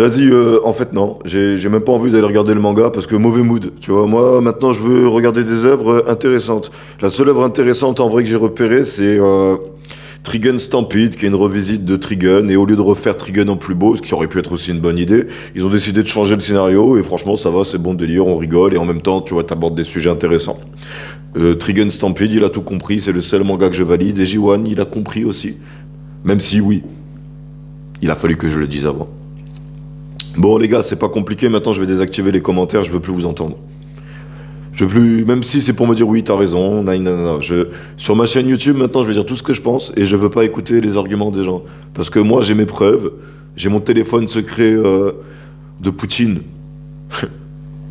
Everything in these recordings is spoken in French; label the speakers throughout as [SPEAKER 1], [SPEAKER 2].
[SPEAKER 1] Vas-y, en fait non, j'ai même pas envie d'aller regarder le manga parce que mauvais mood, tu vois. Moi maintenant je veux regarder des œuvres intéressantes. La seule œuvre intéressante en vrai que j'ai repérée c'est Trigun Stampede, qui est une revisite de Trigun, et au lieu de refaire Trigun en plus beau, ce qui aurait pu être aussi une bonne idée, ils ont décidé de changer le scénario et franchement ça va, c'est bon délire, on rigole et en même temps tu vois t'abordes des sujets intéressants. Trigun Stampede il a tout compris, c'est le seul manga que je valide et J1 il a compris aussi, même si oui, il a fallu que je le dise avant. Bon les gars, c'est pas compliqué, maintenant je vais désactiver les commentaires, je veux plus vous entendre. Je veux plus, même si c'est pour me dire oui, t'as raison, nanana. Sur ma chaîne YouTube, maintenant je vais dire tout ce que je pense et je veux pas écouter les arguments des gens. Parce que moi j'ai mes preuves, j'ai mon téléphone secret de Poutine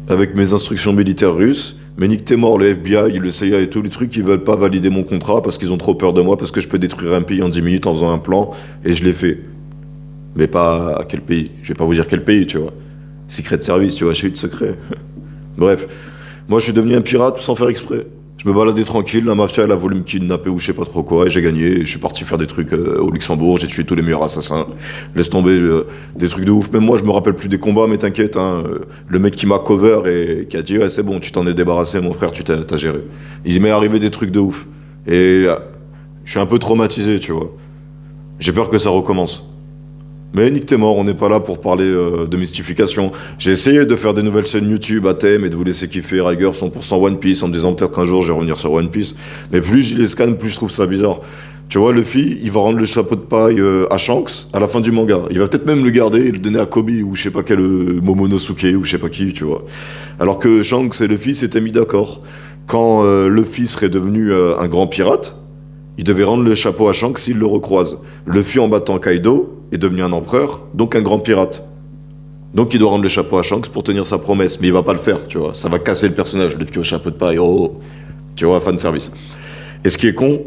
[SPEAKER 1] avec mes instructions militaires russes. Mais nique t'es mort, le FBI, le CIA et tous les trucs, ils veulent pas valider mon contrat parce qu'ils ont trop peur de moi, parce que je peux détruire un pays en 10 minutes en faisant un plan et je l'ai fait. Mais pas à quel pays. Je vais pas vous dire quel pays, tu vois. Secret Service, tu vois, je suis de secret. Bref. Moi, je suis devenu un pirate sans faire exprès. Je me baladais tranquille, la mafia, elle a voulu me kidnapper ou je sais pas trop quoi, et j'ai gagné. Et je suis parti faire des trucs au Luxembourg, j'ai tué tous les meilleurs assassins. Laisse tomber des trucs de ouf. Même moi, je me rappelle plus des combats, mais t'inquiète, hein, le mec qui m'a cover et qui a dit, ouais, c'est bon, tu t'en es débarrassé, mon frère, t'as géré. Il m'est arrivé des trucs de ouf. Et je suis un peu traumatisé, tu vois. J'ai peur que ça recommence. Mais nique t'es mort, on n'est pas là pour parler de mystification. J'ai essayé de faire des nouvelles chaînes YouTube à thème et de vous laisser kiffer Riger 100% One Piece en me disant peut-être qu'un jour je vais revenir sur One Piece. Mais plus je les scanne, plus je trouve ça bizarre. Tu vois, Luffy, il va rendre le chapeau de paille à Shanks à la fin du manga. Il va peut-être même le garder et le donner à Kobe ou je sais pas quel Momonosuke ou je sais pas qui, tu vois. Alors que Shanks et Luffy s'étaient mis d'accord. Quand Luffy serait devenu un grand pirate, il devait rendre le chapeau à Shanks s'il le recroise. Luffy en battant Kaido est devenu un empereur, donc un grand pirate. Donc il doit rendre le chapeau à Shanks pour tenir sa promesse, mais il va pas le faire, tu vois. Ça va casser le personnage, Luffy au chapeau de paille, oh, tu vois, fan service. Et ce qui est con,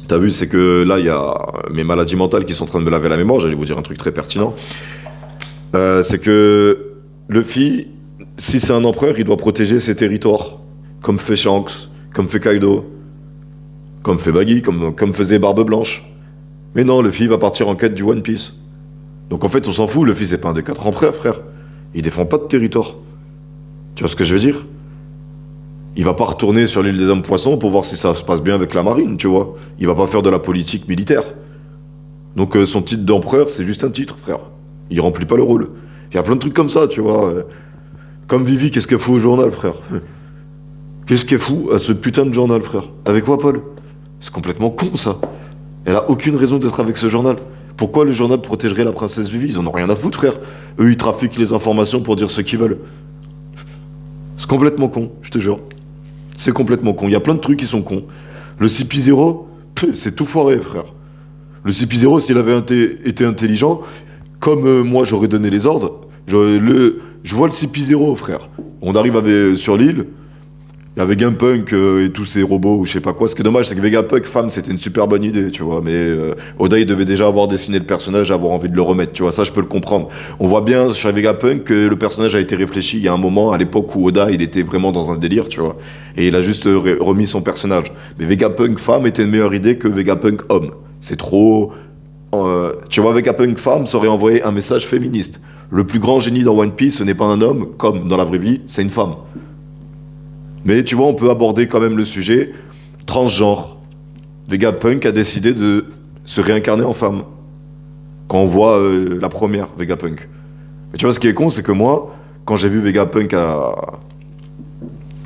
[SPEAKER 1] t'as vu, c'est que là, il y a mes maladies mentales qui sont en train de me laver la mémoire, j'allais vous dire un truc très pertinent. C'est que Luffy, si c'est un empereur, il doit protéger ses territoires, comme fait Shanks, comme fait Kaido, comme fait Baggy, comme faisait Barbe Blanche. Mais non, Luffy va partir en quête du One Piece. Donc en fait, on s'en fout, Luffy c'est pas un des 4 empereurs, frère. Il défend pas de territoire. Tu vois ce que je veux dire? Il va pas retourner sur l'île des hommes poissons pour voir si ça se passe bien avec la marine, tu vois. Il va pas faire de la politique militaire. Donc son titre d'empereur, c'est juste un titre, frère. Il remplit pas le rôle. Il y a plein de trucs comme ça, tu vois. Comme Vivi, qu'est-ce qu'elle fout au journal, frère? Qu'est-ce qu'elle fout à ce putain de journal, frère? Avec quoi, Paul? C'est complètement con, ça. Elle a aucune raison d'être avec ce journal. Pourquoi le journal protégerait la princesse Vivi? Ils en ont rien à foutre, frère. Eux, ils trafiquent les informations pour dire ce qu'ils veulent. C'est complètement con, je te jure. C'est complètement con. Il y a plein de trucs qui sont cons. Le CP0, c'est tout foiré, frère. Le CP0, s'il avait été intelligent, comme moi j'aurais donné les ordres, je vois le CP0, frère. On arrive sur l'île, avec Vegapunk et tous ces robots ou je sais pas quoi. Ce qui est dommage, c'est que Vegapunk, femme, c'était une super bonne idée, tu vois. Mais Oda, il devait déjà avoir dessiné le personnage, avoir envie de le remettre, tu vois. Ça, je peux le comprendre. On voit bien chez Vegapunk que le personnage a été réfléchi il y a un moment, à l'époque où Oda, il était vraiment dans un délire, tu vois. Et il a juste remis son personnage. Mais Vegapunk femme était une meilleure idée que Vegapunk homme. C'est trop... tu vois, Vegapunk femme, ça aurait envoyé un message féministe. Le plus grand génie dans One Piece, ce n'est pas un homme, comme dans la vraie vie, c'est une femme. Mais tu vois, on peut aborder quand même le sujet transgenre. Vegapunk a décidé de se réincarner en femme. Quand on voit la première Vegapunk. Mais tu vois, ce qui est con, c'est que moi, quand j'ai vu Vegapunk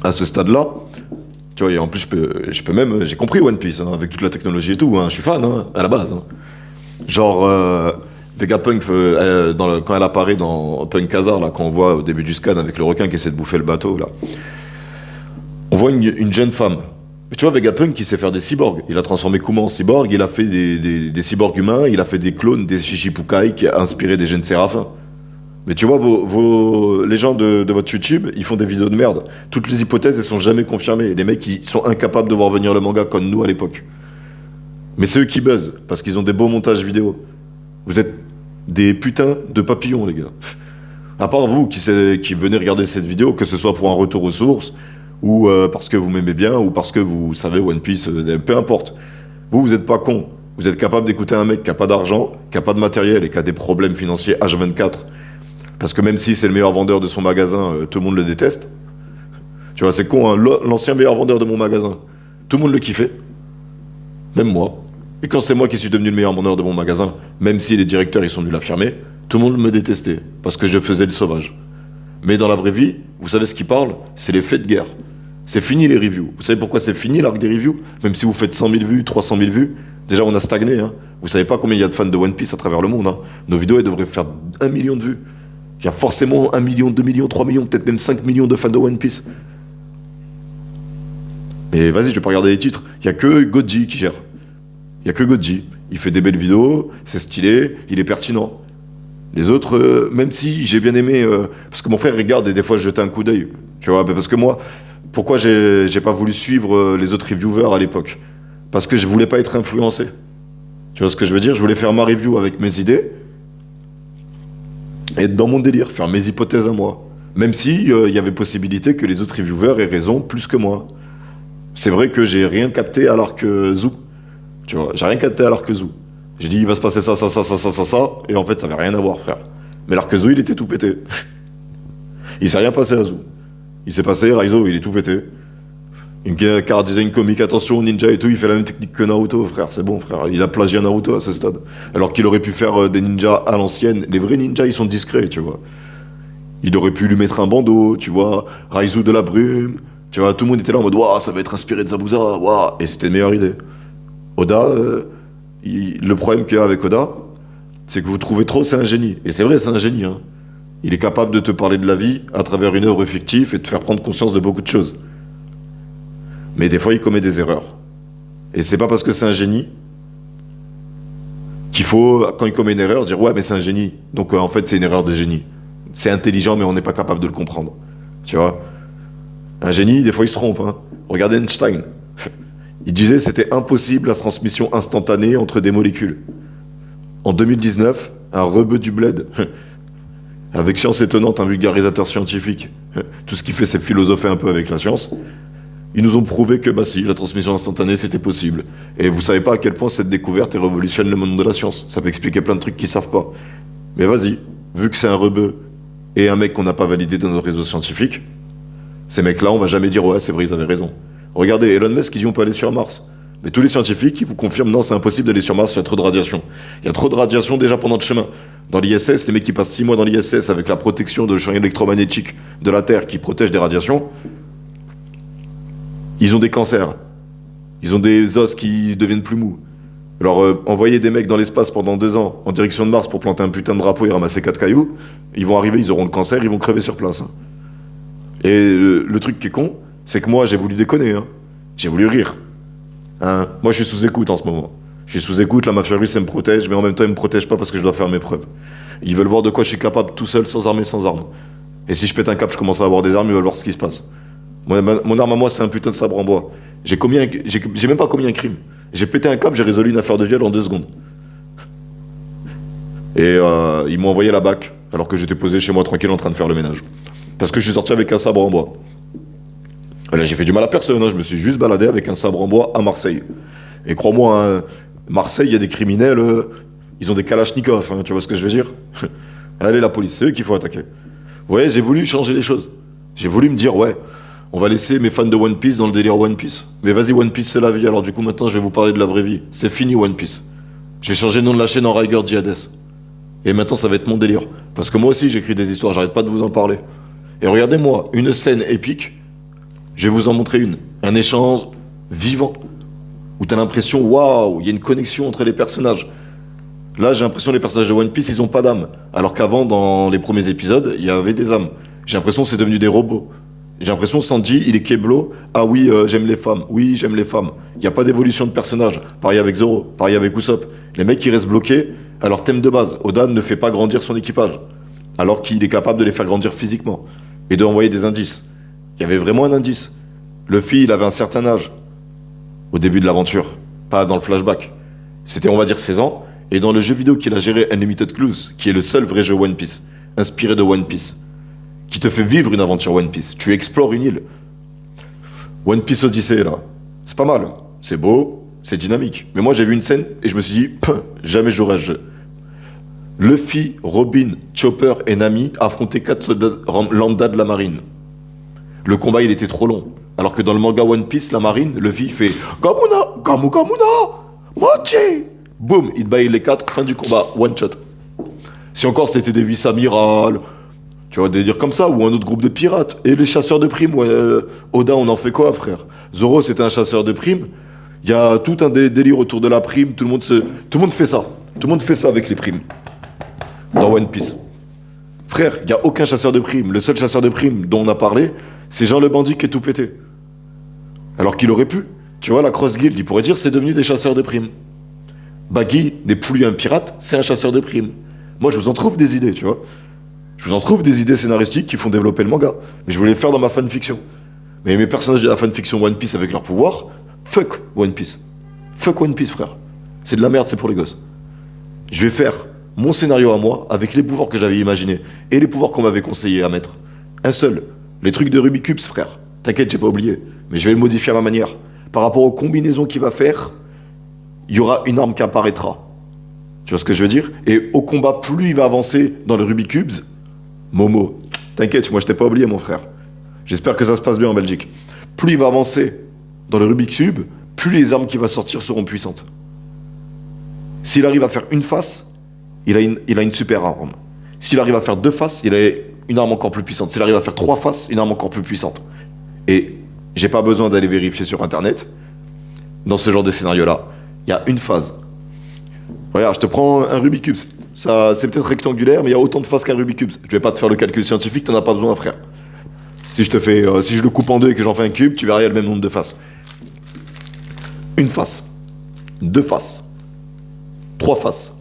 [SPEAKER 1] à ce stade-là, tu vois, et en plus, je peux même... J'ai compris One Piece, hein, avec toute la technologie et tout. Hein, je suis fan, hein, à la base. Hein. Genre, Vegapunk, quand elle apparaît dans Punk Hazard, là, quand on voit au début du scan avec le requin qui essaie de bouffer le bateau, là. On voit une jeune femme. Mais tu vois, Vegapunk, il sait faire des cyborgs. Il a transformé Kuma en cyborg, il a fait des cyborgs humains, il a fait des clones des Shichibukai qui a inspiré des gènes séraphins. Mais tu vois, les gens de votre YouTube, ils font des vidéos de merde. Toutes les hypothèses, elles sont jamais confirmées. Les mecs, ils sont incapables de voir venir le manga comme nous à l'époque. Mais c'est eux qui buzzent, parce qu'ils ont des beaux montages vidéo. Vous êtes des putains de papillons, les gars. À part vous qui venez regarder cette vidéo, que ce soit pour un retour aux sources, ou parce que vous m'aimez bien, ou parce que vous savez One Piece, peu importe. Vous êtes pas cons. Vous êtes capable d'écouter un mec qui a pas d'argent, qui a pas de matériel et qui a des problèmes financiers H24. Parce que même si c'est le meilleur vendeur de son magasin, tout le monde le déteste. Tu vois, c'est con, hein, l'ancien meilleur vendeur de mon magasin. Tout le monde le kiffait. Même moi. Et quand c'est moi qui suis devenu le meilleur vendeur de mon magasin, même si les directeurs ils sont venus l'affirmer, tout le monde me détestait. Parce que je faisais le sauvage. Mais dans la vraie vie, vous savez ce qui parle? C'est les faits de guerre. C'est fini les reviews. Vous savez pourquoi c'est fini l'arc des reviews? Même si vous faites 100 000 vues, 300 000 vues, déjà on a stagné. Hein. Vous savez pas combien il y a de fans de One Piece à travers le monde. Hein. Nos vidéos elles devraient faire 1 million de vues. Il y a forcément 1 million, 2 millions, 3 millions, peut-être même 5 millions de fans de One Piece. Mais vas-y, je vais pas regarder les titres. Il y a que Godji qui gère. Il y a que Godji. Il fait des belles vidéos, c'est stylé, il est pertinent. Les autres, même si j'ai bien aimé, parce que mon frère regarde et des fois je jetais un coup d'œil. Tu vois, parce que moi, pourquoi j'ai pas voulu suivre les autres reviewers à l'époque? Parce que je voulais pas être influencé. Tu vois ce que je veux dire? Je voulais faire ma review avec mes idées et être dans mon délire, faire mes hypothèses à moi. Même si il y avait possibilité que les autres reviewers aient raison plus que moi. C'est vrai que j'ai rien capté à l'arc Zoo. Tu vois, j'ai rien capté à l'arc Zoo. J'ai dit il va se passer ça, ça, ça, ça, ça, ça, ça, et en fait ça avait rien à voir, frère. Mais l'arc Zoo il était tout pété. Il s'est rien passé à Zoo. Il s'est passé, Raizo il est tout pété. Une carte design comique, attention ninja et tout, il fait la même technique que Naruto, frère, c'est bon, frère. Il a plagié Naruto à ce stade. Alors qu'il aurait pu faire des ninjas à l'ancienne. Les vrais ninjas ils sont discrets, tu vois. Il aurait pu lui mettre un bandeau, tu vois, Raizo de la brume. Tu vois, tout le monde était là en mode waouh, ça va être inspiré de Zabuza, waouh, et c'était une meilleure idée. Oda, le problème qu'il y a avec Oda, c'est que vous trouvez trop, c'est un génie. Et c'est vrai, c'est un génie. Hein. Il est capable de te parler de la vie à travers une œuvre fictive et de te faire prendre conscience de beaucoup de choses. Mais des fois, il commet des erreurs. Et c'est pas parce que c'est un génie qu'il faut, quand il commet une erreur, dire ouais, mais c'est un génie. Donc en fait, c'est une erreur de génie. C'est intelligent, mais on n'est pas capable de le comprendre. Tu vois? Un génie, des fois, il se trompe. Hein. Regardez Einstein. Il disait que c'était impossible la transmission instantanée entre des molécules. En 2019, un rebeu du bled, avec Science Étonnante, un vulgarisateur scientifique, tout ce qu'il fait, c'est philosopher un peu avec la science, ils nous ont prouvé que, bah si, la transmission instantanée, c'était possible. Et vous savez pas à quel point cette découverte révolutionne le monde de la science. Ça peut expliquer plein de trucs qu'ils savent pas. Mais vas-y, vu que c'est un rebeu et un mec qu'on n'a pas validé dans nos réseaux scientifiques, ces mecs-là, on va jamais dire ouais, c'est vrai, ils avaient raison. Regardez, Elon Musk, il dit on peut aller sur Mars. Mais tous les scientifiques, ils vous confirment non, c'est impossible d'aller sur Mars, il y a trop de radiation. Il y a trop de radiation déjà pendant le chemin. Dans l'ISS, les mecs qui passent 6 mois dans l'ISS avec la protection de champ électromagnétique de la Terre qui protège des radiations, ils ont des cancers. Ils ont des os qui deviennent plus mous. Alors, envoyer des mecs dans l'espace pendant 2 ans en direction de Mars pour planter un putain de drapeau et ramasser 4 cailloux, ils vont arriver, ils auront le cancer, ils vont crever sur place. Hein. Et le truc qui est con, c'est que moi, j'ai voulu déconner. Hein. J'ai voulu rire. Hein. Moi, je suis sous écoute en ce moment. Je suis sous écoute, la mafia russe, elle me protège, mais en même temps, elle me protège pas parce que je dois faire mes preuves. Ils veulent voir de quoi je suis capable tout seul, sans armes et sans armes. Et si je pète un câble, je commence à avoir des armes, ils veulent voir ce qui se passe. Mon arme à moi, c'est un putain de sabre en bois. J'ai même pas commis un crime. J'ai pété un câble, j'ai résolu une affaire de viol en 2 secondes. Et ils m'ont envoyé la BAC, alors que j'étais posé chez moi tranquille en train de faire le ménage. Parce que je suis sorti avec un sabre en bois. Là, j'ai fait du mal à personne, hein. Je me suis juste baladé avec un sabre en bois à Marseille. Et crois-moi, hein, Marseille, il y a des criminels, ils ont des kalachnikovs, hein, tu vois ce que je veux dire? Allez, la police, c'est eux qu'il faut attaquer. Ouais, j'ai voulu changer les choses. J'ai voulu me dire, ouais, on va laisser mes fans de One Piece dans le délire One Piece. Mais vas-y, One Piece, c'est la vie, alors du coup, maintenant, je vais vous parler de la vraie vie. C'est fini, One Piece. Je vais changer le nom de la chaîne en Riger Jihades. Et maintenant, ça va être mon délire. Parce que moi aussi, j'écris des histoires, j'arrête pas de vous en parler. Et regardez-moi, une scène épique, je vais vous en montrer une. Un échange vivant, où t'as l'impression, waouh, il y a une connexion entre les personnages. Là, j'ai l'impression que les personnages de One Piece, ils ont pas d'âme. Alors qu'avant, dans les premiers épisodes, il y avait des âmes. J'ai l'impression que c'est devenu des robots. J'ai l'impression que Sanji, il est Keblo. Ah oui, j'aime les femmes. Oui, j'aime les femmes. Il n'y a pas d'évolution de personnage. Pareil avec Zoro, pareil avec Usopp. Les mecs, ils restent bloqués à leur thème de base. Oda ne fait pas grandir son équipage. Alors qu'il est capable de les faire grandir physiquement. Et de envoyer des indices. Il y avait vraiment un indice. Luffy, il avait un certain âge. Au début de l'aventure. Pas dans le flashback. C'était, on va dire, 16 ans. Et dans le jeu vidéo qu'il a géré, Unlimited Clues, qui est le seul vrai jeu One Piece, inspiré de One Piece, qui te fait vivre une aventure One Piece. Tu explores une île. One Piece Odyssey, là. C'est pas mal. C'est beau. c'est dynamique. Mais moi, j'ai vu une scène et je me suis dit, jamais je jouerai à ce jeu. Luffy, Robin, Chopper et Nami affrontaient 4 soldats lambda de la marine. Le combat, il était trop long. Alors que dans le manga One Piece, la marine, Luffy fait Gamuna, Gamu Gamuna, Mochi. Boum, il baille les 4, fin du combat, one shot. Si encore c'était des vice-amiral, tu vois, des délires comme ça, ou un autre groupe de pirates. Et les chasseurs de primes, Oda, on en fait quoi, frère? Zoro, c'était un chasseur de primes. Il y a tout un délire autour de la prime, tout le monde fait ça. Tout le monde fait ça avec les primes. Dans One Piece. Frère, il n'y a aucun chasseur de primes. Le seul chasseur de primes dont on a parlé, c'est Jean le Bandit qui est tout pété. Alors qu'il aurait pu. Tu vois, la Cross Guild, il pourrait dire c'est devenu des chasseurs de primes. Baggy n'est plus un pirate, c'est un chasseur de primes. Moi, je vous en trouve des idées, tu vois. Je vous en trouve des idées scénaristiques qui font développer le manga. Mais je voulais le faire dans ma fanfiction. Mais mes personnages de la fanfiction One Piece avec leur pouvoir, fuck One Piece. Fuck One Piece, frère. C'est de la merde, c'est pour les gosses. Je vais faire mon scénario à moi avec les pouvoirs que j'avais imaginés et les pouvoirs qu'on m'avait conseillé à mettre. Un seul. Les trucs de Rubik's Cube, frère. T'inquiète, j'ai pas oublié. Mais je vais le modifier à ma manière. Par rapport aux combinaisons qu'il va faire, il y aura une arme qui apparaîtra. Tu vois ce que je veux dire? Et au combat, plus il va avancer dans le Rubik's Cube, Momo, t'inquiète, moi je t'ai pas oublié, mon frère. J'espère que ça se passe bien en Belgique. Plus il va avancer dans le Rubik's Cube, plus les armes qui vont sortir seront puissantes. S'il arrive à faire une face, il a une super arme. S'il arrive à faire 2 faces, il a une arme encore plus puissante. S'il arrive à faire 3 faces, une arme encore plus puissante. Et j'ai pas besoin d'aller vérifier sur Internet. Dans ce genre de scénario-là, il y a une phase. Regarde, je te prends un Rubik's Cube. Ça, c'est peut-être rectangulaire, mais il y a autant de phases qu'un Rubik's Cube. Je vais pas te faire le calcul scientifique, t'en as pas besoin, frère. Si je le coupe en 2 et que j'en fais un cube, tu verras, il y a le même nombre de faces. Une face. 2 faces. 3 faces.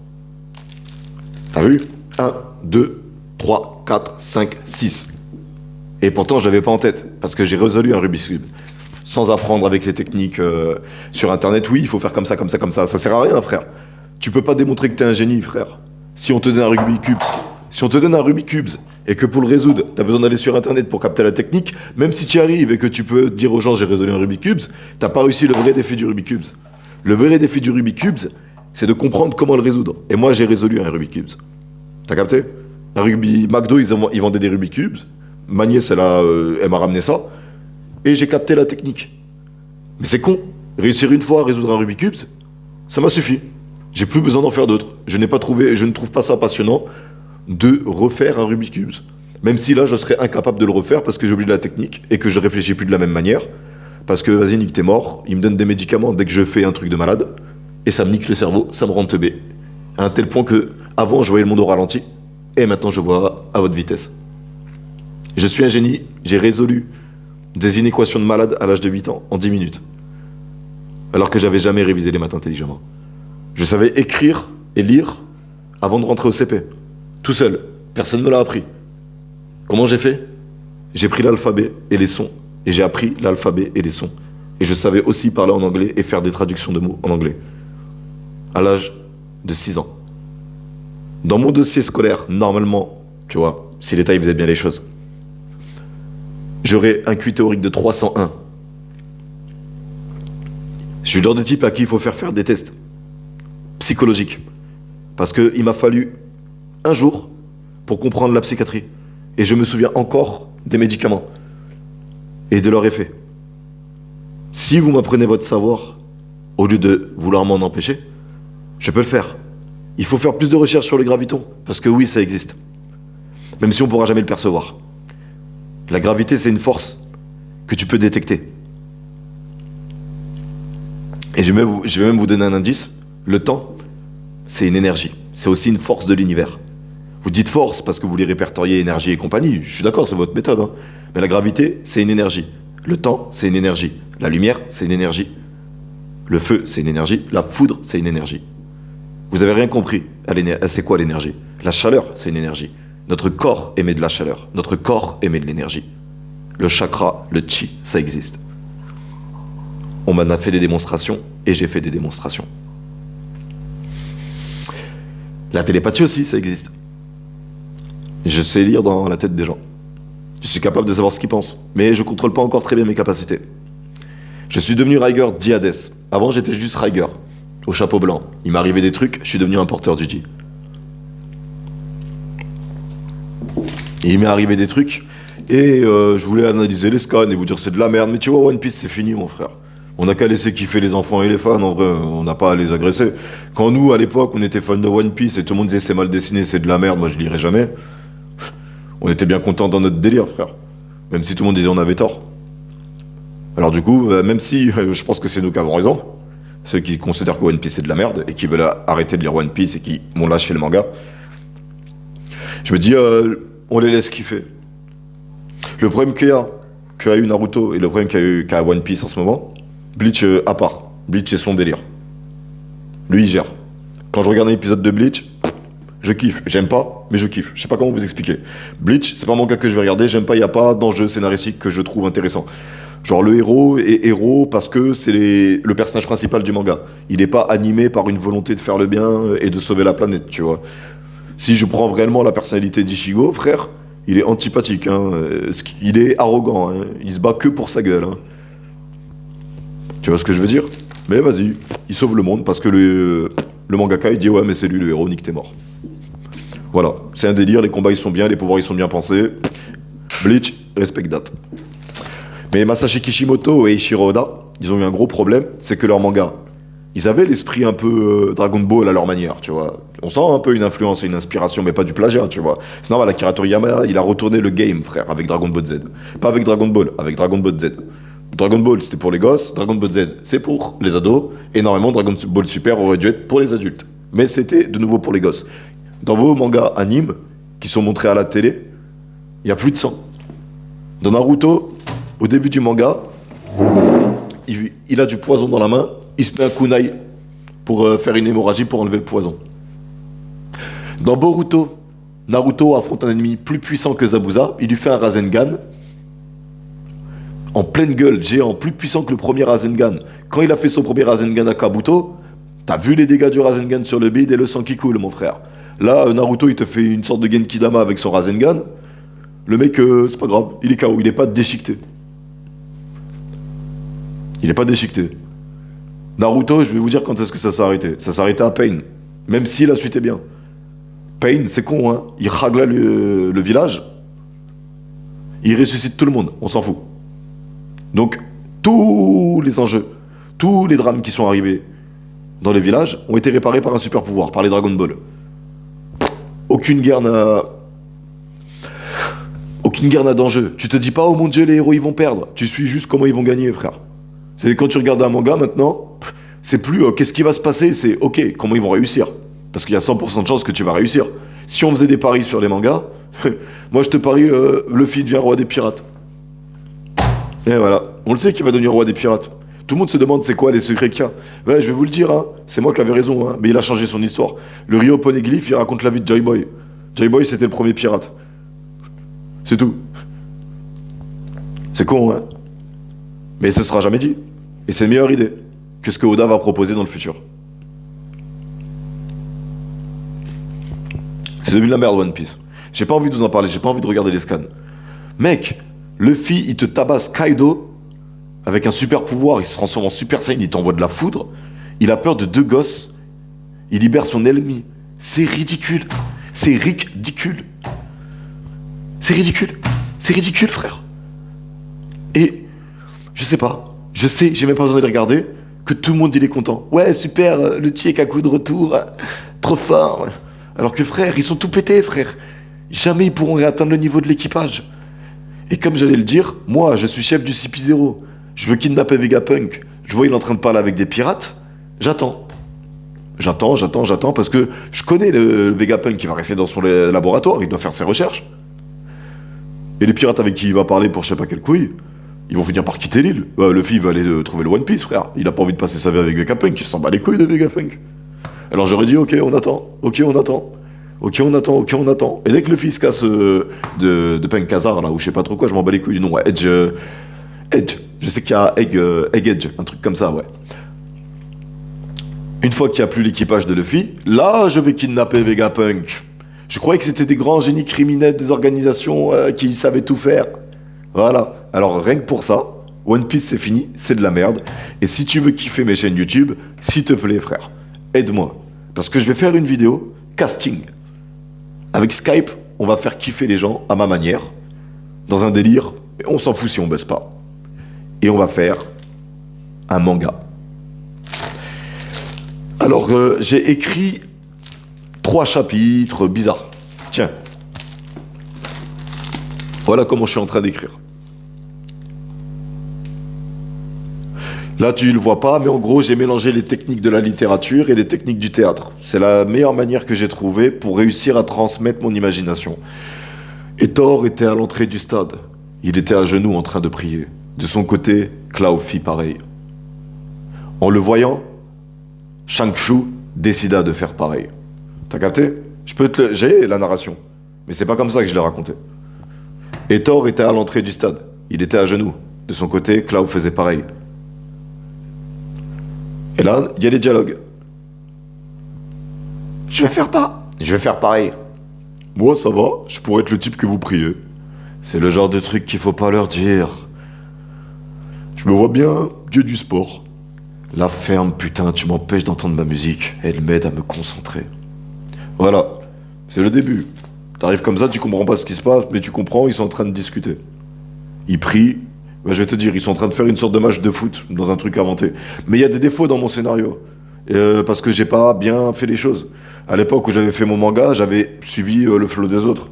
[SPEAKER 1] T'as vu? 1, 2, 3, 4, 5, 6. Et pourtant, je l'avais pas en tête, parce que j'ai résolu un Rubik's Cube. Sans apprendre avec les techniques sur Internet, oui, il faut faire comme ça, comme ça, comme ça. Ça sert à rien, frère. Tu peux pas démontrer que t'es un génie, frère. Si on te donne un Rubik's Cube, et que pour le résoudre, t'as besoin d'aller sur Internet pour capter la technique, même si tu y arrives et que tu peux dire aux gens j'ai résolu un Rubik's Cube, t'as pas réussi le vrai défi du Rubik's Cube. Le vrai défi du Rubik's Cube, c'est de comprendre comment le résoudre. Et moi, j'ai résolu un Rubik's Cube. T'as capté? McDo, ils vendaient des Rubik's Cube. Ma nièce, elle m'a ramené ça. Et j'ai capté la technique. Mais c'est con. Réussir une fois à résoudre un Rubik's Cube, ça m'a suffi. J'ai plus besoin d'en faire d'autres. Je ne trouve pas ça passionnant de refaire un Rubik's Cube. Même si là, je serais incapable de le refaire parce que j'ai oublié la technique et que je réfléchis plus de la même manière. Parce que, vas-y, Nick, t'es mort. Il me donne des médicaments dès que je fais un truc de malade. Et ça me nique le cerveau, ça me rend teubé. À un tel point que, avant, je voyais le monde au ralenti. Et maintenant, je vois à votre vitesse. Je suis un génie. J'ai résolu des inéquations de malade à l'âge de 8 ans, en 10 minutes. Alors que j'avais jamais révisé les maths intelligemment. Je savais écrire et lire avant de rentrer au CP. Tout seul. Personne ne me l'a appris. Comment j'ai fait? J'ai pris l'alphabet et les sons. Et j'ai appris l'alphabet et les sons. Et je savais aussi parler en anglais et faire des traductions de mots en anglais. À l'âge de 6 ans. Dans mon dossier scolaire, normalement, tu vois, si l'État il faisait bien les choses, j'aurais un QI théorique de 301. Je suis le genre de type à qui il faut faire des tests psychologiques. Parce qu'il m'a fallu un jour pour comprendre la psychiatrie. Et je me souviens encore des médicaments et de leur effet. Si vous m'apprenez votre savoir, au lieu de vouloir m'en empêcher, je peux le faire. Il faut faire plus de recherches sur les gravitons, parce que oui, ça existe. Même si on ne pourra jamais le percevoir. La gravité, c'est une force que tu peux détecter. Et je vais même vous donner un indice. Le temps, c'est une énergie. C'est aussi une force de l'univers. Vous dites force parce que vous voulez répertorier énergie et compagnie. Je suis d'accord, c'est votre méthode. Hein. Mais la gravité, c'est une énergie. Le temps, c'est une énergie. La lumière, c'est une énergie. Le feu, c'est une énergie. La foudre, c'est une énergie. Vous avez rien compris. C'est quoi l'énergie? La chaleur, c'est une énergie. Notre corps émet de la chaleur. Notre corps émet de l'énergie. Le chakra, le chi, ça existe. On m'en a fait des démonstrations et j'ai fait des démonstrations. La télépathie aussi, ça existe. Je sais lire dans la tête des gens. Je suis capable de savoir ce qu'ils pensent, mais je ne contrôle pas encore très bien mes capacités. Je suis devenu Riger Diades, Avant, j'étais juste Riger, au chapeau blanc. Il m'est arrivé des trucs, je suis devenu un porteur du G. Et il m'est arrivé des trucs, et je voulais analyser les scans et vous dire c'est de la merde. Mais tu vois, One Piece, c'est fini, mon frère. On n'a qu'à laisser kiffer les enfants et les fans, en vrai, on n'a pas à les agresser. Quand nous, à l'époque, on était fans de One Piece et tout le monde disait c'est mal dessiné, c'est de la merde, moi je lirai jamais. On était bien contents dans notre délire, frère. Même si tout le monde disait on avait tort. Alors du coup, même si je pense que c'est nous qui avons raison, ceux qui considèrent que One Piece c'est de la merde et qui veulent arrêter de lire One Piece et qui m'ont lâché le manga, je me dis, on les laisse kiffer. Le problème qu'a eu Naruto et le problème qu'a One Piece en ce moment, Bleach à part. Bleach c'est son délire. Lui il gère. Quand je regarde un épisode de Bleach, je kiffe. J'aime pas, mais je kiffe. Je sais pas comment vous expliquer. Bleach, c'est pas mon cas que je vais regarder. J'aime pas, il y a pas d'enjeu scénaristique que je trouve intéressant. Genre le héros est héros parce que c'est le personnage principal du manga. Il n'est pas animé par une volonté de faire le bien et de sauver la planète, tu vois. Si je prends réellement la personnalité d'Ichigo, frère, il est antipathique. Hein. Il est arrogant. Hein. Il se bat que pour sa gueule. Hein. Tu vois ce que je veux dire? Mais vas-y, il sauve le monde parce que le mangaka il dit ouais mais c'est lui le héros, nique t'es mort. Voilà, c'est un délire, les combats ils sont bien, les pouvoirs ils sont bien pensés. Bleach, respect that. Mais Masashi Kishimoto et Eiichiro Oda, ils ont eu un gros problème, c'est que leur manga, ils avaient l'esprit un peu Dragon Ball à leur manière, tu vois. On sent un peu une influence et une inspiration, mais pas du plagiat, tu vois. C'est normal, Akira Toriyama, il a retourné le game, frère, avec Dragon Ball Z. Pas avec Dragon Ball, avec Dragon Ball Z. Dragon Ball, c'était pour les gosses, Dragon Ball Z, c'est pour les ados, et normalement, Dragon Ball Super aurait dû être pour les adultes. Mais c'était de nouveau pour les gosses. Dans vos mangas animes, qui sont montrés à la télé, il n'y a plus de sang. Dans Naruto, au début du manga, il a du poison dans la main, il se met un kunai pour faire une hémorragie pour enlever le poison. Dans Boruto, Naruto affronte un ennemi plus puissant que Zabuza, il lui fait un Rasengan, en pleine gueule, géant, plus puissant que le premier Rasengan. Quand il a fait son premier Rasengan à Kabuto, t'as vu les dégâts du Rasengan sur le bide et le sang qui coule, mon frère. Là, Naruto, il te fait une sorte de Genkidama avec son Rasengan. Le mec, c'est pas grave, il est KO, il est pas déchiqueté. Il est pas déchiqueté. Naruto, je vais vous dire quand est-ce que ça s'est arrêté. Ça s'est arrêté à Pain, même si la suite est bien. Pain, c'est con, hein. Il ragla le village. Il ressuscite tout le monde, on s'en fout. Donc, tous les enjeux, tous les drames qui sont arrivés dans les villages ont été réparés par un super pouvoir, par les Dragon Ball. Aucune guerre n'a d'enjeu. Tu te dis pas, oh mon dieu, les héros ils vont perdre. Tu suis juste comment ils vont gagner, frère. C'est quand tu regardes un manga maintenant, c'est plus qu'est-ce qui va se passer, c'est ok, comment ils vont réussir. Parce qu'il y a 100% de chances que tu vas réussir. Si on faisait des paris sur les mangas, moi je te parie, Luffy devient roi des pirates. Et voilà, on le sait qu'il va devenir roi des pirates. Tout le monde se demande c'est quoi les secrets qu'il y a. Ouais, je vais vous le dire, hein. C'est moi qui avais raison, hein. Mais il a changé son histoire. Le Rio Poneglyph, il raconte la vie de Joy Boy. Joy Boy, c'était le premier pirate. C'est tout. C'est con, hein. Mais ce sera jamais dit. Et c'est une meilleure idée que ce que Oda va proposer dans le futur. C'est devenu de la merde, One Piece. J'ai pas envie de vous en parler, j'ai pas envie de regarder les scans. Mec, Luffy, il te tabasse Kaido avec un super pouvoir, il se transforme en Super Saiyan, il t'envoie de la foudre. Il a peur de deux gosses. Il libère son ennemi. C'est ridicule. C'est ridicule. C'est ridicule. C'est ridicule, frère. Et je sais pas. Je sais, j'ai même pas besoin de regarder, que tout le monde il est content. Ouais, super, le Chiekaku de retour. Trop fort. Alors que frère, ils sont tout pétés, frère. Jamais ils pourront réatteindre le niveau de l'équipage. Et comme j'allais le dire, moi, je suis chef du CP0. Je veux kidnapper Vegapunk. Je vois il est en train de parler avec des pirates. J'attends, parce que je connais le Vegapunk qui va rester dans son laboratoire, il doit faire ses recherches. Et les pirates avec qui il va parler pour je sais pas quelle couille, ils vont finir par quitter l'île. Luffy va aller trouver le One Piece, frère. Il a pas envie de passer sa vie avec Vegapunk, il s'en bat les couilles de Vegapunk. Alors j'aurais dit, ok, on attend. Et dès que Luffy se casse de Penkazar, là, ou je sais pas trop quoi, je m'en bats les couilles du nom. Ouais, Edge. Je sais qu'il y a Egg Edge, un truc comme ça, ouais. Une fois qu'il n'y a plus l'équipage de Luffy, là, je vais kidnapper Vegapunk. Je croyais que c'était des grands génies criminels des organisations qui savaient tout faire. Voilà. Alors, rien que pour ça, One Piece c'est fini, c'est de la merde. Et si tu veux kiffer mes chaînes YouTube, s'il te plaît frère, aide-moi. Parce que je vais faire une vidéo casting. Avec Skype, on va faire kiffer les gens à ma manière, dans un délire, mais on s'en fout si on baisse pas. Et on va faire un manga. Alors, j'ai écrit 3 chapitres bizarres. Tiens. Voilà comment je suis en train d'écrire. Là, tu le vois pas, mais en gros, j'ai mélangé les techniques de la littérature et les techniques du théâtre. C'est la meilleure manière que j'ai trouvée pour réussir à transmettre mon imagination. Et Thor était à l'entrée du stade. Il était à genoux en train de prier. De son côté, Cloud fit pareil. En le voyant, Shang-Chi décida de faire pareil. T'as capté? J'ai la narration, mais c'est pas comme ça que je l'ai raconté. Et Thor était à l'entrée du stade. Il était à genoux. De son côté, Cloud faisait pareil. Et là, il y a les dialogues. Je vais faire pareil. Moi, ça va, je pourrais être le type que vous priez. C'est le genre de truc qu'il faut pas leur dire. Je me vois bien, dieu du sport. La ferme, putain, tu m'empêches d'entendre ma musique. Elle m'aide à me concentrer. Voilà, c'est le début. T'arrives comme ça, tu comprends pas ce qui se passe, mais tu comprends, ils sont en train de discuter. Ils prient. Ben, je vais te dire, ils sont en train de faire une sorte de match de foot dans un truc inventé. Mais il y a des défauts dans mon scénario. Parce que j'ai pas bien fait les choses. À l'époque où j'avais fait mon manga, j'avais suivi le flot des autres.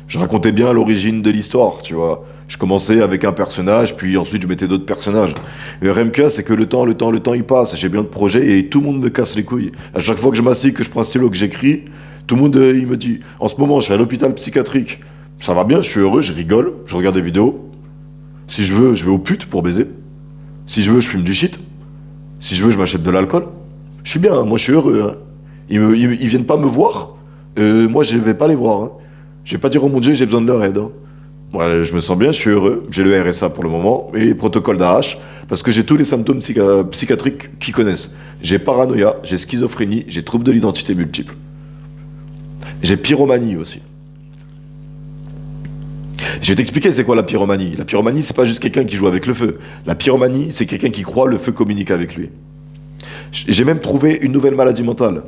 [SPEAKER 1] Je racontais bien l'origine de l'histoire, tu vois. Je commençais avec un personnage, puis ensuite je mettais d'autres personnages. Et RMK, c'est que le temps, il passe. J'ai bien de projets et tout le monde me casse les couilles. À chaque fois que je m'assieds, que je prends un stylo, que j'écris, tout le monde, il me dit, en ce moment, je suis à l'hôpital psychiatrique. Ça va bien, je suis heureux, je rigole, je regarde des vidéos. Si je veux, je vais aux putes pour baiser. Si je veux, je fume du shit. Si je veux, je m'achète de l'alcool. Je suis bien, hein, moi je suis heureux. Hein. Ils viennent pas me voir. Moi, je vais pas les voir. Hein. Je vais pas dire, oh mon Dieu, j'ai besoin de leur aide. Hein. Moi, je me sens bien, je suis heureux. J'ai le RSA pour le moment et protocole d'AH parce que j'ai tous les symptômes psychiatriques qu'ils connaissent. J'ai paranoïa, j'ai schizophrénie, j'ai trouble de l'identité multiple. J'ai pyromanie aussi. Je vais t'expliquer c'est quoi la pyromanie. La pyromanie, c'est pas juste quelqu'un qui joue avec le feu. La pyromanie, c'est quelqu'un qui croit le feu communique avec lui. J'ai même trouvé une nouvelle maladie mentale.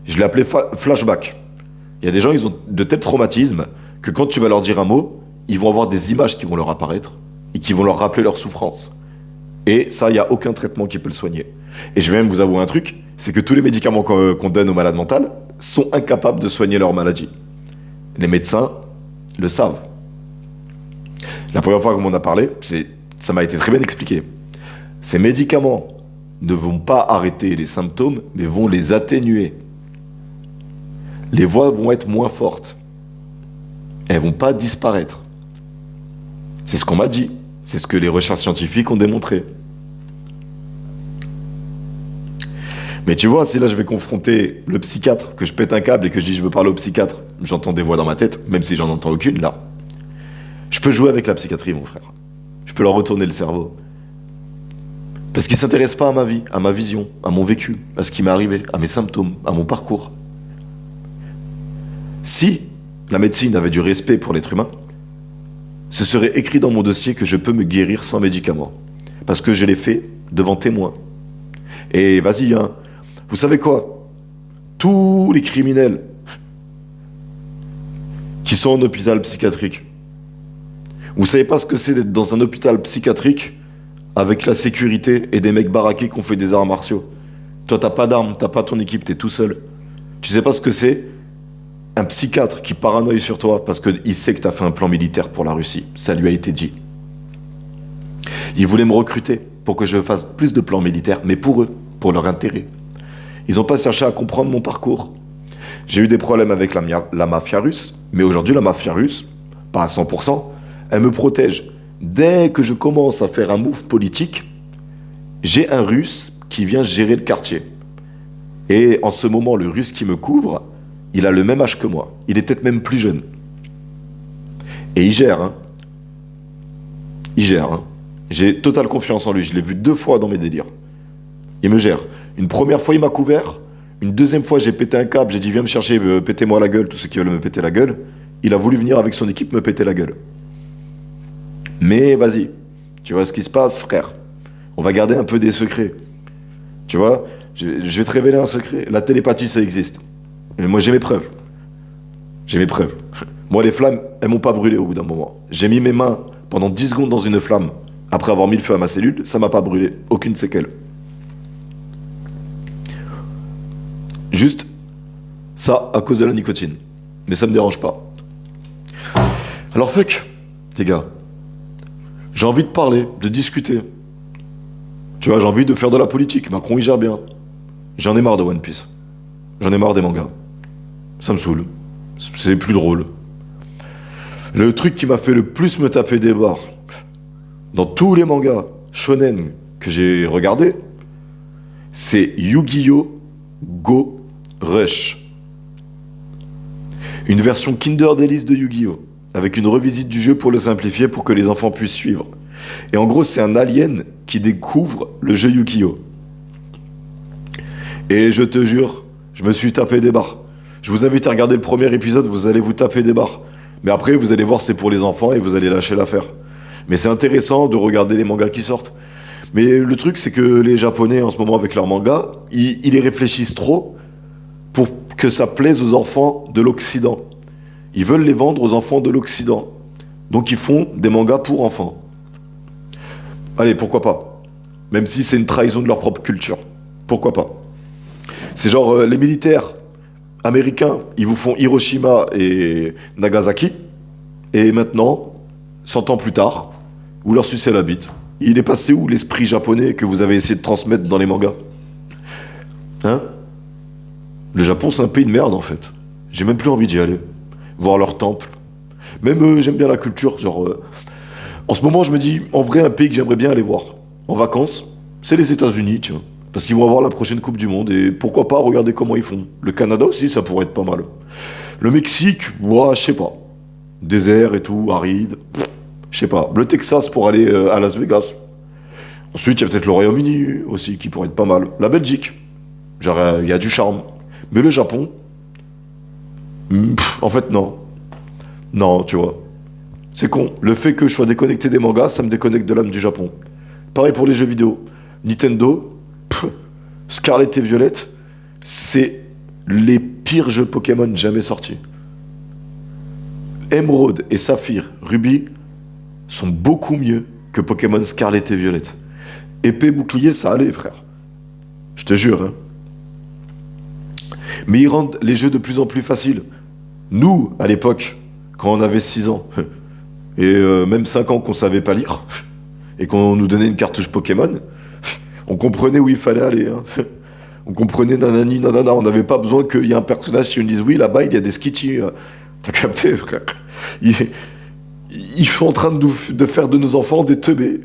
[SPEAKER 1] Je l'ai appelée flashback. Il y a des gens, ils ont de tels traumatismes que quand tu vas leur dire un mot, ils vont avoir des images qui vont leur apparaître et qui vont leur rappeler leur souffrance. Et ça, il n'y a aucun traitement qui peut le soigner. Et je vais même vous avouer un truc, c'est que tous les médicaments qu'on donne aux malades mentales sont incapables de soigner leur maladie. Les médecins le savent. La première fois qu'on m'en a parlé, ça m'a été très bien expliqué. Ces médicaments ne vont pas arrêter les symptômes, mais vont les atténuer. Les voix vont être moins fortes. Elles vont pas disparaître. C'est ce qu'on m'a dit. C'est ce que les recherches scientifiques ont démontré. Mais tu vois, si là je vais confronter le psychiatre, que je pète un câble et que je dis je veux parler au psychiatre, j'entends des voix dans ma tête, même si j'en entends aucune là. Je peux jouer avec la psychiatrie, mon frère. Je peux leur retourner le cerveau. Parce qu'ils ne s'intéressent pas à ma vie, à ma vision, à mon vécu, à ce qui m'est arrivé, à mes symptômes, à mon parcours. Si la médecine avait du respect pour l'être humain, ce serait écrit dans mon dossier que je peux me guérir sans médicaments. Parce que je l'ai fait devant témoins. Et vas-y, hein, vous savez quoi? Tous les criminels qui sont en hôpital psychiatrique, vous savez pas ce que c'est d'être dans un hôpital psychiatrique avec la sécurité et des mecs baraqués qui ont fait des arts martiaux. Toi, t'as pas d'armes, t'as pas ton équipe, t'es tout seul. Tu sais pas ce que c'est? Un psychiatre qui paranoïe sur toi parce qu'il sait que t'as fait un plan militaire pour la Russie. Ça lui a été dit. Ils voulaient me recruter pour que je fasse plus de plans militaires, mais pour eux, pour leur intérêt. Ils n'ont pas cherché à comprendre mon parcours. J'ai eu des problèmes avec la mafia russe, mais aujourd'hui, la mafia russe, pas à 100%, elle me protège. Dès que je commence à faire un move politique, j'ai un Russe qui vient gérer le quartier. Et en ce moment, le Russe qui me couvre, il a le même âge que moi. Il est peut-être même plus jeune. Et il gère, hein. Il gère, hein. J'ai totale confiance en lui. Je l'ai vu 2 fois dans mes délires. Il me gère. Une première fois, il m'a couvert. Une deuxième fois, j'ai pété un câble. J'ai dit, viens me chercher, pétez-moi la gueule, tous ceux qui veulent me péter la gueule. Il a voulu venir avec son équipe me péter la gueule. Mais vas-y, Tu vois ce qui se passe, frère? On va garder un peu des secrets. Tu vois? Je vais te révéler un secret. La télépathie, ça existe. Mais moi, j'ai mes preuves. J'ai mes preuves. Moi, les flammes, elles m'ont pas brûlé au bout d'un moment. J'ai mis mes mains pendant 10 secondes dans une flamme. Après avoir mis le feu à ma cellule, ça m'a pas brûlé. Aucune séquelle. Juste, ça, à cause de la nicotine. Mais ça me dérange pas. Alors, fuck, les gars. J'ai envie de parler, de discuter. Tu vois, j'ai envie de faire de la politique. Macron, il gère bien. J'en ai marre de One Piece. J'en ai marre des mangas. Ça me saoule. C'est plus drôle. Le truc qui m'a fait le plus me taper des barres, dans tous les mangas shonen que j'ai regardés, c'est Yu-Gi-Oh! Go Rush. Une version Kinder Delice de Yu-Gi-Oh! Avec une revisite du jeu pour le simplifier pour que les enfants puissent suivre. Et en gros, c'est un alien qui découvre le jeu Yu-Gi-Oh! Et je te jure, je me suis tapé des barres. Je vous invite à regarder le premier épisode, vous allez vous taper des barres. Mais après, vous allez voir, c'est pour les enfants et vous allez lâcher l'affaire. Mais c'est intéressant de regarder les mangas qui sortent. Mais le truc, c'est que les Japonais, en ce moment, avec leurs mangas, ils les réfléchissent trop pour que ça plaise aux enfants de l'Occident. Ils veulent les vendre aux enfants de l'Occident. Donc ils font des mangas pour enfants. Allez, pourquoi pas? Même si c'est une trahison de leur propre culture. Pourquoi pas? C'est genre les militaires américains, ils vous font Hiroshima et Nagasaki. Et maintenant, 100 ans plus tard, vous leur sucez la bite. Il est passé où l'esprit japonais que vous avez essayé de transmettre dans les mangas? Hein? Le Japon, c'est un pays de merde, en fait. J'ai même plus envie d'y aller. Voir leurs temples. Même j'aime bien la culture, genre... En ce moment, je me dis, en vrai, un pays que j'aimerais bien aller voir, en vacances, c'est les États-Unis, tu vois. Parce qu'ils vont avoir la prochaine Coupe du Monde, et pourquoi pas regarder comment ils font. Le Canada aussi, ça pourrait être pas mal. Le Mexique, je sais pas. Désert et tout, aride, je sais pas. Le Texas pour aller à Las Vegas. Ensuite, il y a peut-être le Royaume-Uni aussi, qui pourrait être pas mal. La Belgique, genre, il y a du charme. Mais le Japon, en fait, non. Non, tu vois. C'est con. Le fait que je sois déconnecté des mangas, ça me déconnecte de l'âme du Japon. Pareil pour les jeux vidéo. Nintendo, Scarlet et Violet, c'est les pires jeux Pokémon jamais sortis. Emerald et Saphir, Ruby sont beaucoup mieux que Pokémon Scarlet et Violet. Épée, bouclier, ça allait, frère. Je te jure, hein. Mais ils rendent les jeux de plus en plus faciles. Nous, à l'époque, quand on avait 6 ans, et même 5 ans qu'on savait pas lire, et qu'on nous donnait une cartouche Pokémon, on comprenait où il fallait aller. Hein. On comprenait nanani, nanana. On n'avait pas besoin qu'il y ait un personnage qui nous dise oui, là-bas, il y a des skitchy. T'as capté, frère? Ils sont en train de faire de nos enfants des teubés.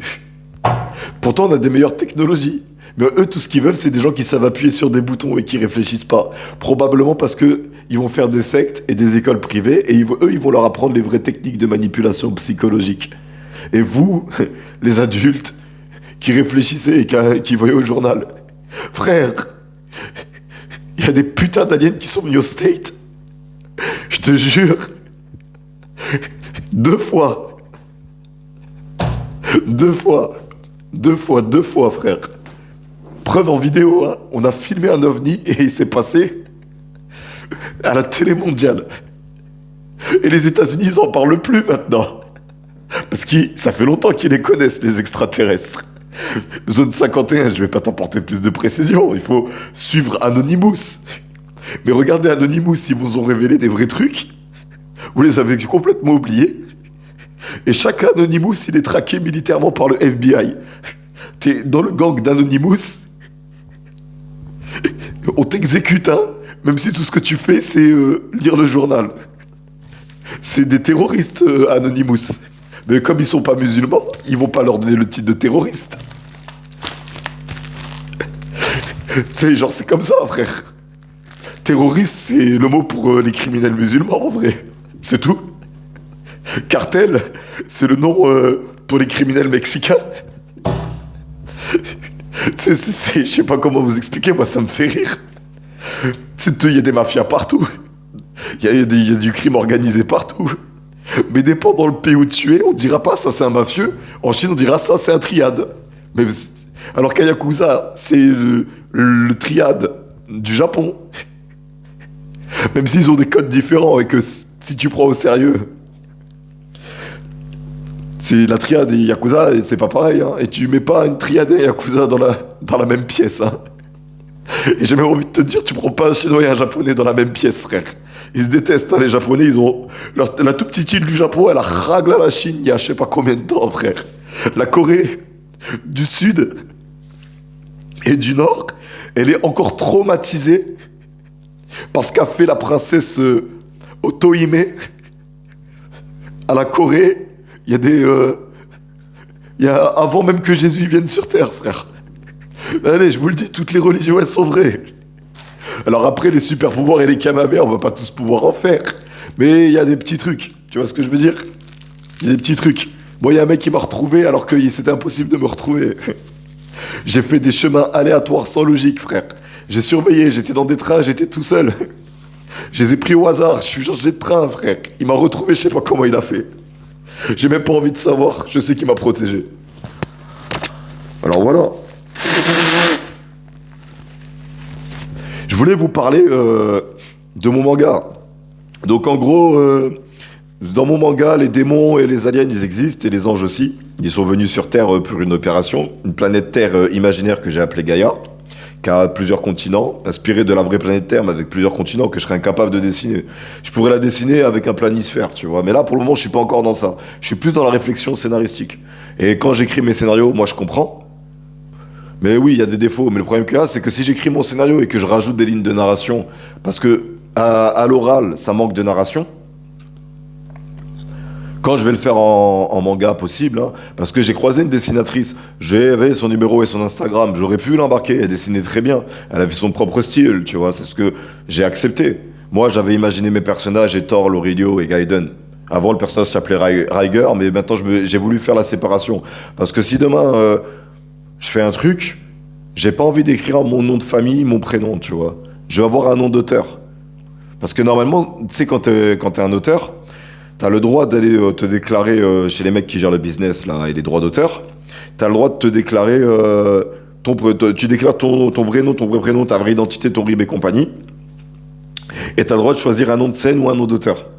[SPEAKER 1] Pourtant, on a des meilleures technologies. Mais eux, tout ce qu'ils veulent, c'est des gens qui savent appuyer sur des boutons et qui réfléchissent pas. Probablement parce que ils vont faire des sectes et des écoles privées et eux, ils vont leur apprendre les vraies techniques de manipulation psychologique. Et vous, les adultes, qui réfléchissez et qui voyaient au journal, frère, il y a des putains d'aliens qui sont venus au State. Je te jure. 2 fois. 2 fois. 2 fois, 2 fois, frère. Preuve en vidéo, hein. On a filmé un ovni et il s'est passé à la télé mondiale. Et les États-Unis, ils en parlent plus maintenant. Parce que ça fait longtemps qu'ils les connaissent, les extraterrestres. Zone 51, je vais pas t'apporter plus de précision. Il faut suivre Anonymous. Mais regardez Anonymous, ils vous ont révélé des vrais trucs. Vous les avez complètement oubliés. Et chaque Anonymous, il est traqué militairement par le FBI. T'es dans le gang d'Anonymous. On t'exécute, hein. Même si tout ce que tu fais, c'est lire le journal. C'est des terroristes, Anonymous. Mais comme ils sont pas musulmans, ils vont pas leur donner le titre de terroriste. Tu sais, genre, c'est comme ça, frère. Terroriste, c'est le mot pour les criminels musulmans, en vrai. C'est tout. Cartel, c'est le nom pour les criminels mexicains. Je sais pas comment vous expliquer, moi, ça me fait rire. Il y a des mafias partout. Il y a du crime organisé partout. Mais dépend dans le pays où tu es, on dira pas ça c'est un mafieux. En Chine, on dira ça c'est un triade. Alors qu'un Yakuza, c'est le triade du Japon. Même s'ils ont des codes différents et que si tu prends au sérieux, c'est la triade et Yakuza, et c'est pas pareil. Hein. Et tu mets pas une triade et un Yakuza dans la même pièce. Hein. Et j'ai même envie de te dire, tu prends pas un Chinois et un Japonais dans la même pièce, frère. Ils se détestent, hein, les Japonais, ils ont... la toute petite île du Japon, elle a raglé la Chine il y a je sais pas combien de temps, frère. La Corée du Sud et du Nord, elle est encore traumatisée par ce qu'a fait la princesse Otohime à la Corée. Il y a des... il y a avant même que Jésus vienne sur Terre, frère. Allez, je vous le dis, toutes les religions, elles sont vraies. Alors après, les super pouvoirs et les Kamabé, on va pas tous pouvoir en faire. Mais il y a des petits trucs. Tu vois ce que je veux dire? Il y a des petits trucs. Bon, il y a un mec qui m'a retrouvé alors que c'était impossible de me retrouver. J'ai fait des chemins aléatoires sans logique, frère. J'ai surveillé, j'étais dans des trains, j'étais tout seul. Je les ai pris au hasard, je suis changé de train, frère. Il m'a retrouvé, je sais pas comment il a fait. J'ai même pas envie de savoir, je sais qu'il m'a protégé. Alors voilà. Je voulais vous parler de mon manga. Donc en gros, dans mon manga, les démons et les aliens, ils existent, et les anges aussi. Ils sont venus sur Terre pour une opération, une planète Terre imaginaire que j'ai appelée Gaïa, qui a plusieurs continents, inspirée de la vraie planète Terre, mais avec plusieurs continents que je serais incapable de dessiner. Je pourrais la dessiner avec un planisphère, tu vois. Mais là, pour le moment, je suis pas encore dans ça. Je suis plus dans la réflexion scénaristique. Et quand j'écris mes scénarios, moi, je comprends. Mais oui, il y a des défauts. Mais le problème qu'il y a, c'est que si j'écris mon scénario et que je rajoute des lignes de narration, parce que à l'oral, ça manque de narration, quand je vais le faire en manga possible, hein, parce que j'ai croisé une dessinatrice, j'avais son numéro et son Instagram, j'aurais pu l'embarquer, elle dessinait très bien, elle avait son propre style, tu vois, c'est ce que j'ai accepté. Moi, j'avais imaginé mes personnages et Thor, Lorilio et Gaiden. Avant, le personnage s'appelait Riger, mais maintenant, j'ai voulu faire la séparation. Parce que si demain, je fais un truc, j'ai pas envie d'écrire mon nom de famille, mon prénom, tu vois. Je veux avoir un nom d'auteur. Parce que normalement, tu sais, quand t'es un auteur, t'as le droit d'aller te déclarer chez les mecs qui gèrent le business, là, et les droits d'auteur. T'as le droit de te déclarer... tu déclares ton vrai nom, ton vrai prénom, ta vraie identité, ton RIB et compagnie. Et t'as le droit de choisir un nom de scène ou un nom d'auteur.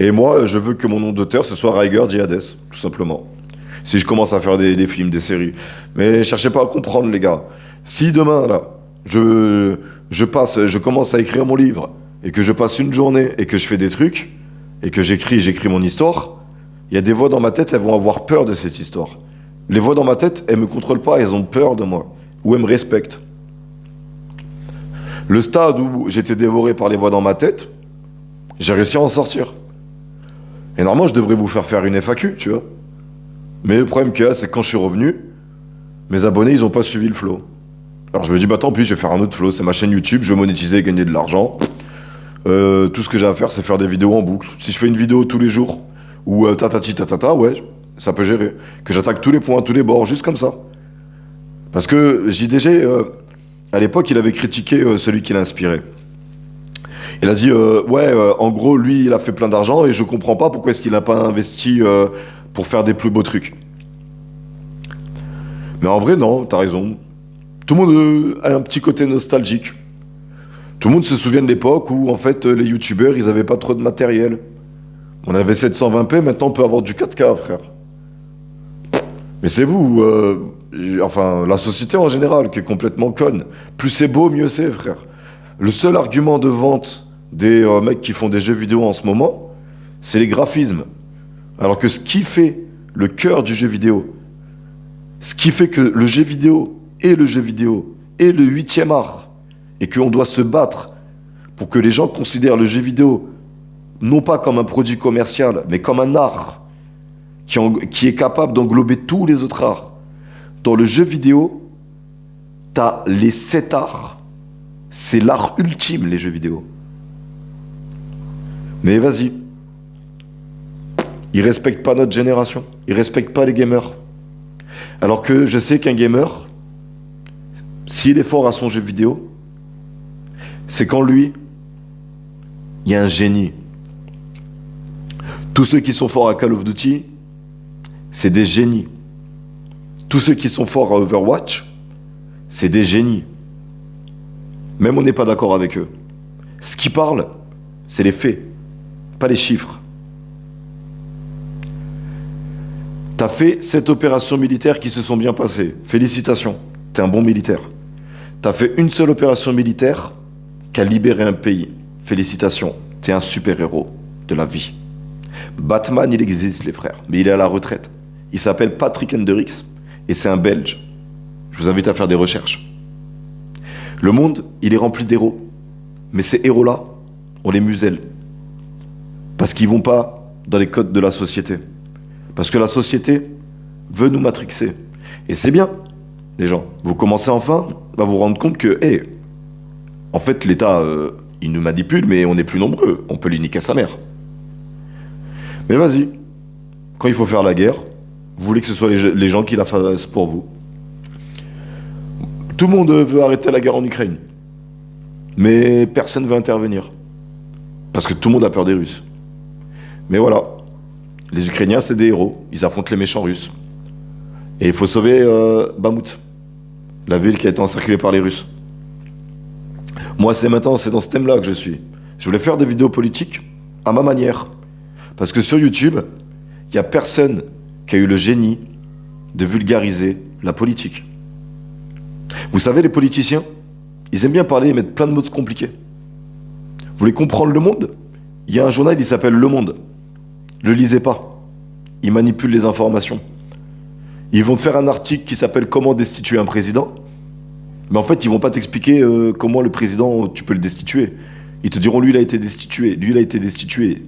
[SPEAKER 1] Et moi, je veux que mon nom d'auteur, ce soit Riger Diades, tout simplement. Si je commence à faire des films, des séries. Mais cherchez pas à comprendre, les gars. Si demain, là, je commence à écrire mon livre, et que je passe une journée, et que je fais des trucs, et que j'écris mon histoire, il y a des voix dans ma tête, elles vont avoir peur de cette histoire. Les voix dans ma tête, elles me contrôlent pas, elles ont peur de moi. Ou elles me respectent. Le stade où j'étais dévoré par les voix dans ma tête, j'ai réussi à en sortir. Et normalement, je devrais vous faire une FAQ, tu vois. Mais le problème qu'il y a, c'est que quand je suis revenu, mes abonnés, ils ont pas suivi le flow. Alors je me dis, bah tant pis, je vais faire un autre flow. C'est ma chaîne YouTube, je vais monétiser et gagner de l'argent. Tout ce que j'ai à faire, c'est faire des vidéos en boucle. Si je fais une vidéo tous les jours, ou tatati tatata, ouais, ça peut gérer. Que j'attaque tous les points, tous les bords, juste comme ça. Parce que JDG, à l'époque, il avait critiqué celui qui l'a inspiré. Il a dit, en gros, lui, il a fait plein d'argent et je comprends pas pourquoi est-ce qu'il n'a pas investi pour faire des plus beaux trucs. Mais en vrai, non, t'as raison. Tout le monde a un petit côté nostalgique. Tout le monde se souvient de l'époque où, en fait, les youtubeurs, ils avaient pas trop de matériel. On avait 720p, maintenant on peut avoir du 4K, frère. Mais c'est vous, enfin, la société en général, qui est complètement conne. Plus c'est beau, mieux c'est, frère. Le seul argument de vente des mecs qui font des jeux vidéo en ce moment, c'est les graphismes. Alors que ce qui fait le cœur du jeu vidéo, ce qui fait que le jeu vidéo est le jeu vidéo, est le 8e art, et qu'on doit se battre pour que les gens considèrent le jeu vidéo non pas comme un produit commercial, mais comme un art qui est capable d'englober tous les autres arts. Dans le jeu vidéo, t'as les 7 arts. C'est l'art ultime, les jeux vidéo. Mais vas-y. Ils respectent pas notre génération. Ils respectent pas les gamers. Alors que je sais qu'un gamer, s'il est fort à son jeu vidéo, c'est qu'en lui, il y a un génie. Tous ceux qui sont forts à Call of Duty, c'est des génies. Tous ceux qui sont forts à Overwatch, c'est des génies. Même on n'est pas d'accord avec eux. Ce qui parle, c'est les faits, pas les chiffres. T'as fait 7 opérations militaires qui se sont bien passées. Félicitations, t'es un bon militaire. T'as fait une seule opération militaire qui a libéré un pays. Félicitations, t'es un super-héros de la vie. Batman, il existe, les frères, mais il est à la retraite. Il s'appelle Patrick Hendricks et c'est un Belge. Je vous invite à faire des recherches. Le monde, il est rempli d'héros. Mais ces héros-là, on les muselle. Parce qu'ils vont pas dans les codes de la société. Parce que la société veut nous matrixer. Et c'est bien, les gens. Vous commencez enfin à vous rendre compte que, en fait, l'État, il nous manipule, mais on est plus nombreux. On peut lui niquer sa mère. Mais vas-y. Quand il faut faire la guerre, vous voulez que ce soit les gens qui la fassent pour vous. Tout le monde veut arrêter la guerre en Ukraine. Mais personne ne veut intervenir. Parce que tout le monde a peur des Russes. Mais voilà. Les Ukrainiens, c'est des héros. Ils affrontent les méchants Russes. Et il faut sauver Bamout, la ville qui a été encerclée par les Russes. Moi, c'est dans ce thème-là que je suis. Je voulais faire des vidéos politiques à ma manière. Parce que sur YouTube, il n'y a personne qui a eu le génie de vulgariser la politique. Vous savez, les politiciens, ils aiment bien parler et mettre plein de mots compliqués. Vous voulez comprendre le monde? Il y a un journal qui s'appelle Le Monde. Ne le lisez pas. Ils manipulent les informations. Ils vont te faire un article qui s'appelle Comment destituer un président. Mais en fait, ils vont pas t'expliquer comment le président, tu peux le destituer. Ils te diront, lui, il a été destitué. Lui, il a été destitué.